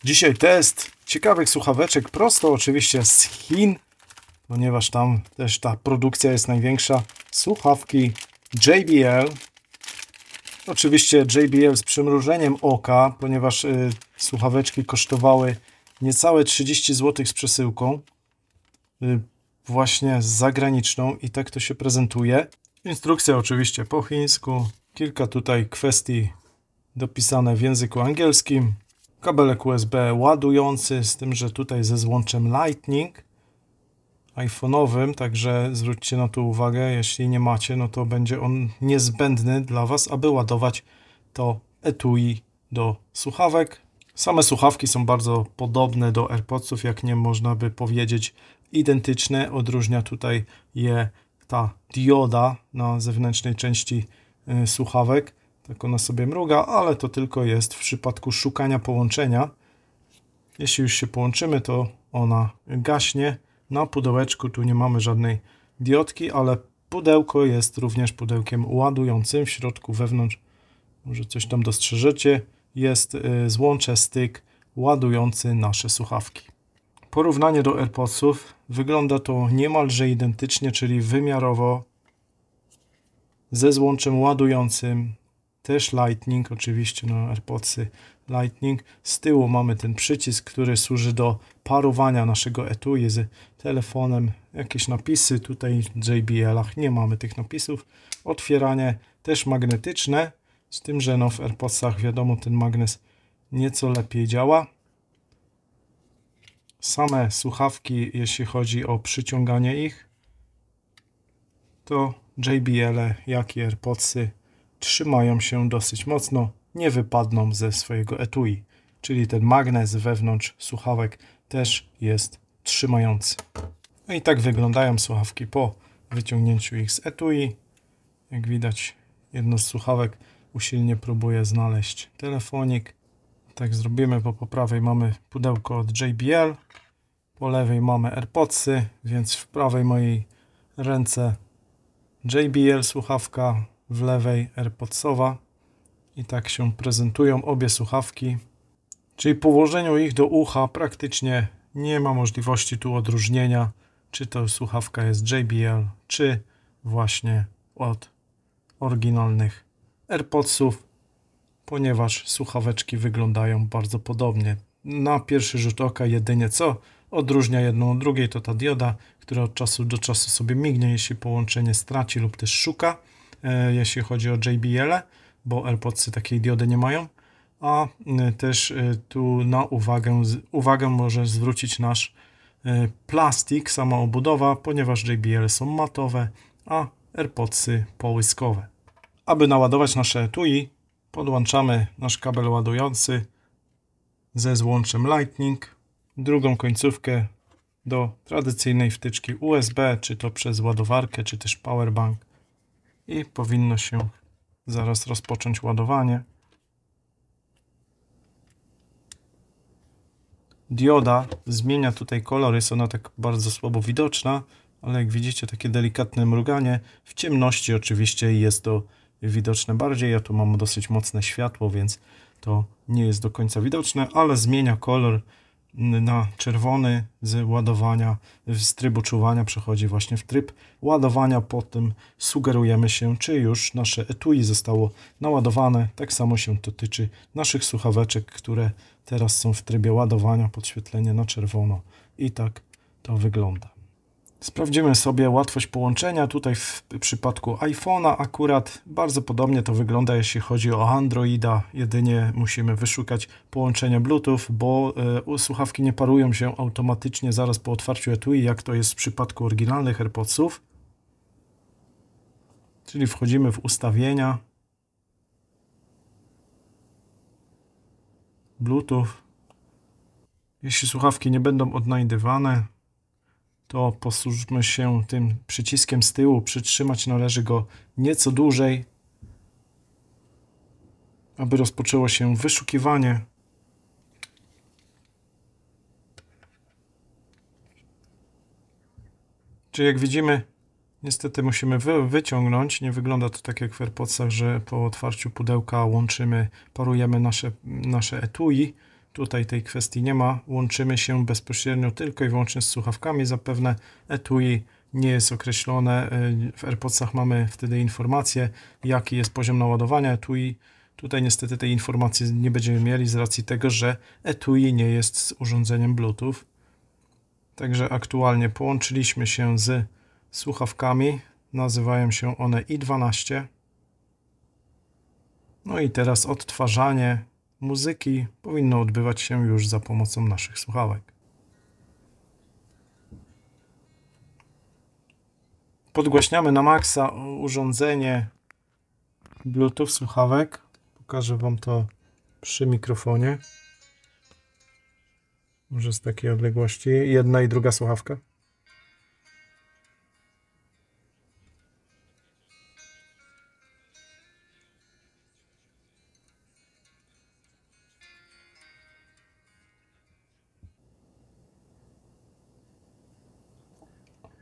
Dzisiaj test ciekawych słuchaweczek prosto oczywiście z Chin, ponieważ tam też ta produkcja jest największa. Słuchawki JBL. Oczywiście JBL z przymrużeniem oka, ponieważ słuchaweczki kosztowały niecałe 30 zł z przesyłką. Właśnie z zagraniczną i tak to się prezentuje. Instrukcja oczywiście po chińsku. Kilka tutaj kwestii dopisane w języku angielskim. Kabelek USB ładujący, z tym, że tutaj ze złączem Lightning iPhone'owym, także zwróćcie na to uwagę, jeśli nie macie, no to będzie on niezbędny dla Was, aby ładować to etui do słuchawek. Same słuchawki są bardzo podobne do AirPodsów, jak nie można by powiedzieć identyczne. Odróżnia tutaj je ta dioda na zewnętrznej części słuchawek. Tak ona sobie mruga, ale to tylko jest w przypadku szukania połączenia. Jeśli już się połączymy, to ona gaśnie. Na pudełeczku tu nie mamy żadnej diodki, ale pudełko jest również pudełkiem ładującym. W środku wewnątrz, może coś tam dostrzeżecie, jest złącze styk ładujący nasze słuchawki. Porównanie do AirPodsów. Wygląda to niemalże identycznie, czyli wymiarowo, ze złączem ładującym. Też Lightning, oczywiście na AirPodsy Lightning. Z tyłu mamy ten przycisk, który służy do parowania naszego etui z telefonem. Jakieś napisy, tutaj w JBL-ach nie mamy tych napisów. Otwieranie też magnetyczne, z tym, że no w AirPodsach wiadomo, ten magnes nieco lepiej działa. Same słuchawki, jeśli chodzi o przyciąganie ich, to JBL, jak i AirPodsy trzymają się dosyć mocno, nie wypadną ze swojego etui, czyli ten magnes wewnątrz słuchawek też jest trzymający. No i tak wyglądają słuchawki po wyciągnięciu ich z etui. Jak widać, jedno z słuchawek usilnie próbuje znaleźć telefonik. Tak zrobimy, bo po prawej mamy pudełko od JBL, po lewej mamy AirPodsy, więc w prawej mojej ręce JBL słuchawka, w lewej AirPodsowa i tak się prezentują obie słuchawki. Czyli po włożeniu ich do ucha praktycznie nie ma możliwości tu odróżnienia, czy to słuchawka jest JBL, czy właśnie od oryginalnych AirPodsów, ponieważ słuchaweczki wyglądają bardzo podobnie. Na pierwszy rzut oka jedynie co odróżnia jedną od drugiej, to ta dioda, która od czasu do czasu sobie mignie, jeśli połączenie straci lub też szuka, jeśli chodzi o JBL, bo AirPodsy takiej diody nie mają. A też tu na uwagę może zwrócić nasz plastik, sama obudowa, ponieważ JBL są matowe, a AirPodsy połyskowe. Aby naładować nasze etui, podłączamy nasz kabel ładujący ze złączem Lightning, drugą końcówkę do tradycyjnej wtyczki USB, czy to przez ładowarkę, czy też powerbank, i powinno się zaraz rozpocząć ładowanie. Dioda zmienia tutaj kolor, jest ona tak bardzo słabo widoczna, ale jak widzicie, takie delikatne mruganie. W ciemności oczywiście jest to widoczne bardziej. Ja tu mam dosyć mocne światło, więc to nie jest do końca widoczne, ale zmienia kolor na czerwony z ładowania, z trybu czuwania przechodzi właśnie w tryb ładowania. Potem sugerujemy się, czy już nasze etui zostało naładowane. Tak samo się to tyczy naszych słuchaweczek, które teraz są w trybie ładowania, podświetlenie na czerwono i tak to wygląda. Sprawdzimy sobie łatwość połączenia. Tutaj w przypadku iPhone'a akurat bardzo podobnie to wygląda, jeśli chodzi o Androida. Jedynie musimy wyszukać połączenia Bluetooth, bo słuchawki nie parują się automatycznie zaraz po otwarciu etui, jak to jest w przypadku oryginalnych AirPodsów. Czyli wchodzimy w ustawienia, Bluetooth. Jeśli słuchawki nie będą odnajdywane, to posłużmy się tym przyciskiem z tyłu. Przytrzymać należy go nieco dłużej, aby rozpoczęło się wyszukiwanie. Czyli jak widzimy, niestety musimy wyciągnąć. Nie wygląda to tak jak w AirPodsach, że po otwarciu pudełka łączymy, parujemy nasze etui. Tutaj tej kwestii nie ma. Łączymy się bezpośrednio tylko i wyłącznie z słuchawkami. Zapewne etui nie jest określone. W AirPodsach mamy wtedy informację, jaki jest poziom naładowania etui. Tutaj niestety tej informacji nie będziemy mieli z racji tego, że etui nie jest z urządzeniem Bluetooth. Także aktualnie połączyliśmy się z słuchawkami. Nazywają się one i12. No i teraz odtwarzanie muzyki powinno odbywać się już za pomocą naszych słuchawek. Podgłaśniamy na maksa urządzenie Bluetooth słuchawek. Pokażę Wam to przy mikrofonie. Może z takiej odległości. Jedna i druga słuchawka.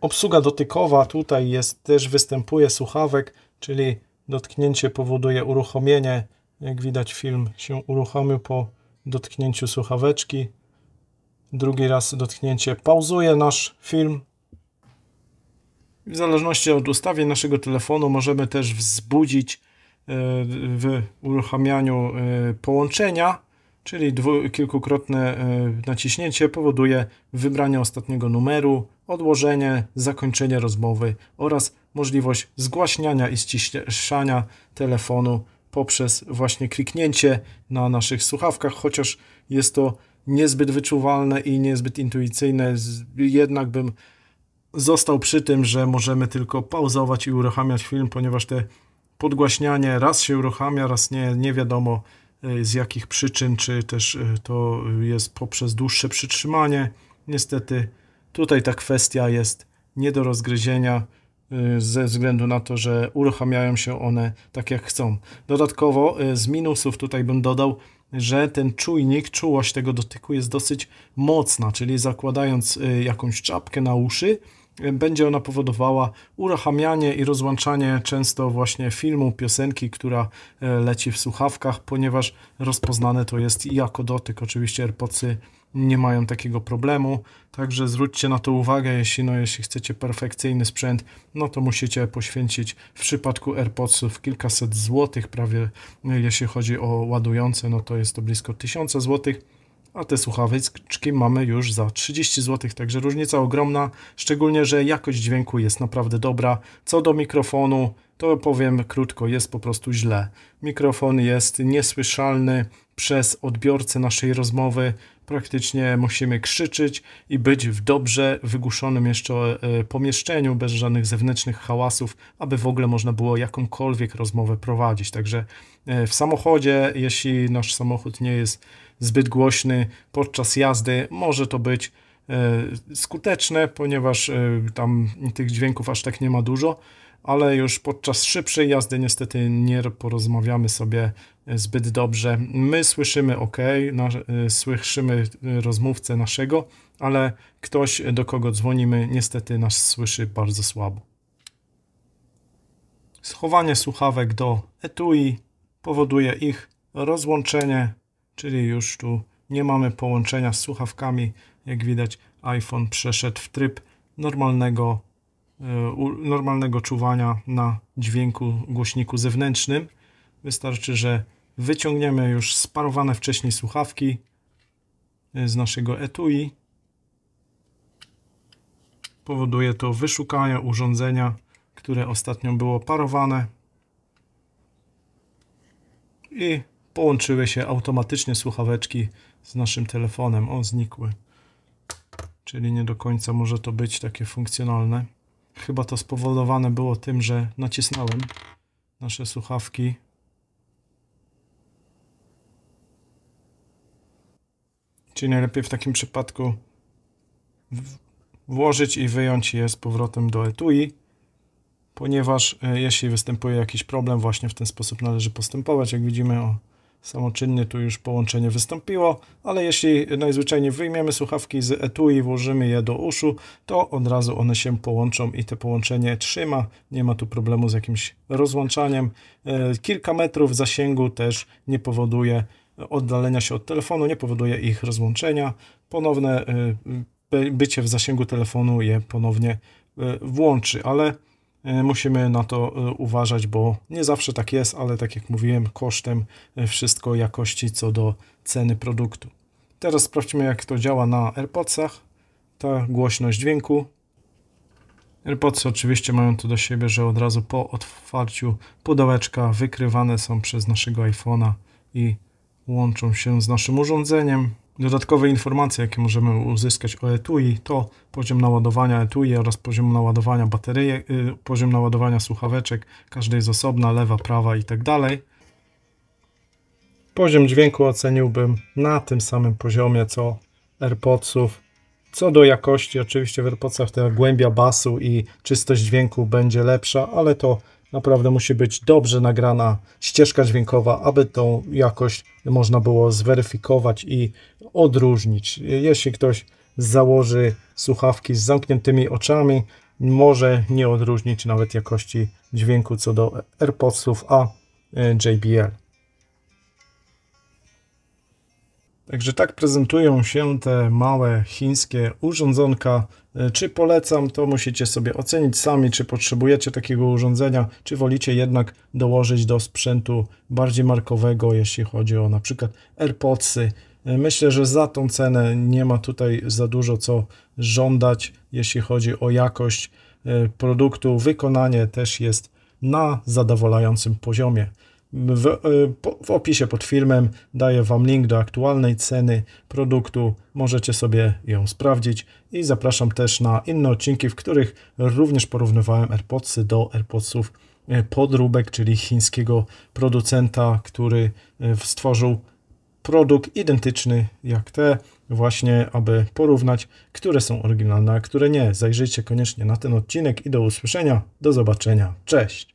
Obsługa dotykowa tutaj jest, też występuje słuchawek, czyli dotknięcie powoduje uruchomienie. Jak widać, film się uruchomił po dotknięciu słuchaweczki. Drugi raz dotknięcie pauzuje nasz film. W zależności od ustawień naszego telefonu możemy też wzbudzić w uruchamianiu połączenia, czyli kilkukrotne naciśnięcie powoduje wybranie ostatniego numeru, odłożenie, zakończenie rozmowy oraz możliwość zgłaśniania i ściszania telefonu poprzez właśnie kliknięcie na naszych słuchawkach, chociaż jest to niezbyt wyczuwalne i niezbyt intuicyjne, jednak bym został przy tym, że możemy tylko pauzować i uruchamiać film, ponieważ te podgłaśnianie raz się uruchamia, raz nie wiadomo z jakich przyczyn, czy też to jest poprzez dłuższe przytrzymanie. Niestety tutaj ta kwestia jest nie do rozgryzienia ze względu na to, że uruchamiają się one tak jak chcą. Dodatkowo z minusów tutaj bym dodał, że ten czujnik, czułość tego dotyku jest dosyć mocna, czyli zakładając jakąś czapkę na uszy, będzie ona powodowała uruchamianie i rozłączanie często właśnie filmu, piosenki, która leci w słuchawkach, ponieważ rozpoznane to jest jako dotyk. Oczywiście AirPodsy nie mają takiego problemu, także zwróćcie na to uwagę, jeśli chcecie perfekcyjny sprzęt, no to musicie poświęcić w przypadku AirPodsów kilkaset złotych, prawie jeśli chodzi o ładujące, no to jest to blisko 1000 złotych. A te słuchaweczki mamy już za 30 zł, także różnica ogromna, szczególnie, że jakość dźwięku jest naprawdę dobra. Co do mikrofonu, to powiem krótko, jest po prostu źle. Mikrofon jest niesłyszalny przez odbiorcę naszej rozmowy. Praktycznie musimy krzyczeć i być w dobrze wygłuszonym jeszcze pomieszczeniu, bez żadnych zewnętrznych hałasów, aby w ogóle można było jakąkolwiek rozmowę prowadzić. Także w samochodzie, jeśli nasz samochód nie jest zbyt głośny podczas jazdy, może to być skuteczne, ponieważ tam tych dźwięków aż tak nie ma dużo, ale już podczas szybszej jazdy niestety nie porozmawiamy sobie zbyt dobrze. My słyszymy ok, słyszymy rozmówcę naszego, ale ktoś, do kogo dzwonimy, niestety nas słyszy bardzo słabo. Schowanie słuchawek do etui powoduje ich rozłączenie, czyli już tu nie mamy połączenia z słuchawkami. Jak widać, iPhone przeszedł w tryb normalnego czuwania na dźwięku głośniku zewnętrznym. Wystarczy, że wyciągniemy już sparowane wcześniej słuchawki z naszego etui. Powoduje to wyszukanie urządzenia, które ostatnio było parowane i połączyły się automatycznie słuchaweczki z naszym telefonem. O, znikły. Czyli nie do końca może to być takie funkcjonalne. Chyba to spowodowane było tym, że nacisnąłem nasze słuchawki. Czyli najlepiej w takim przypadku włożyć i wyjąć je z powrotem do etui, ponieważ jeśli występuje jakiś problem, właśnie w ten sposób należy postępować. Jak widzimy, samoczynnie tu już połączenie wystąpiło, ale jeśli najzwyczajniej wyjmiemy słuchawki z etui i włożymy je do uszu, to od razu one się połączą i to połączenie trzyma. Nie ma tu problemu z jakimś rozłączaniem. Kilka metrów zasięgu też nie powoduje oddalenia się od telefonu nie powoduje ich rozłączenia. Ponowne bycie w zasięgu telefonu je ponownie włączy, ale musimy na to uważać, bo nie zawsze tak jest, ale tak jak mówiłem, kosztem wszystko jakości co do ceny produktu. Teraz sprawdźmy, jak to działa na AirPodsach. Ta głośność dźwięku. AirPodsy oczywiście mają to do siebie, że od razu po otwarciu pudełeczka wykrywane są przez naszego iPhone'a i łączą się z naszym urządzeniem. Dodatkowe informacje, jakie możemy uzyskać o etui, to poziom naładowania etui oraz poziom naładowania bateryjek, poziom naładowania słuchaweczek. Każda jest osobna, lewa, prawa i tak dalej. Poziom dźwięku oceniłbym na tym samym poziomie co AirPodsów. Co do jakości, oczywiście w AirPodsach ta głębia basu i czystość dźwięku będzie lepsza, ale to naprawdę musi być dobrze nagrana ścieżka dźwiękowa, aby tą jakość można było zweryfikować i odróżnić. Jeśli ktoś założy słuchawki z zamkniętymi oczami, może nie odróżnić nawet jakości dźwięku co do AirPodsów a JBL. Także tak prezentują się te małe chińskie urządzonka. Czy polecam, to musicie sobie ocenić sami, czy potrzebujecie takiego urządzenia, czy wolicie jednak dołożyć do sprzętu bardziej markowego, jeśli chodzi o na przykład AirPodsy. Myślę, że za tą cenę nie ma tutaj za dużo co żądać, jeśli chodzi o jakość produktu. Wykonanie też jest na zadowalającym poziomie. W opisie pod filmem daję Wam link do aktualnej ceny produktu. Możecie sobie ją sprawdzić i zapraszam też na inne odcinki, w których również porównywałem AirPodsy do AirPodsów podróbek, czyli chińskiego producenta, który stworzył produkt identyczny jak te, właśnie aby porównać, które są oryginalne, a które nie. Zajrzyjcie koniecznie na ten odcinek i do usłyszenia, do zobaczenia. Cześć!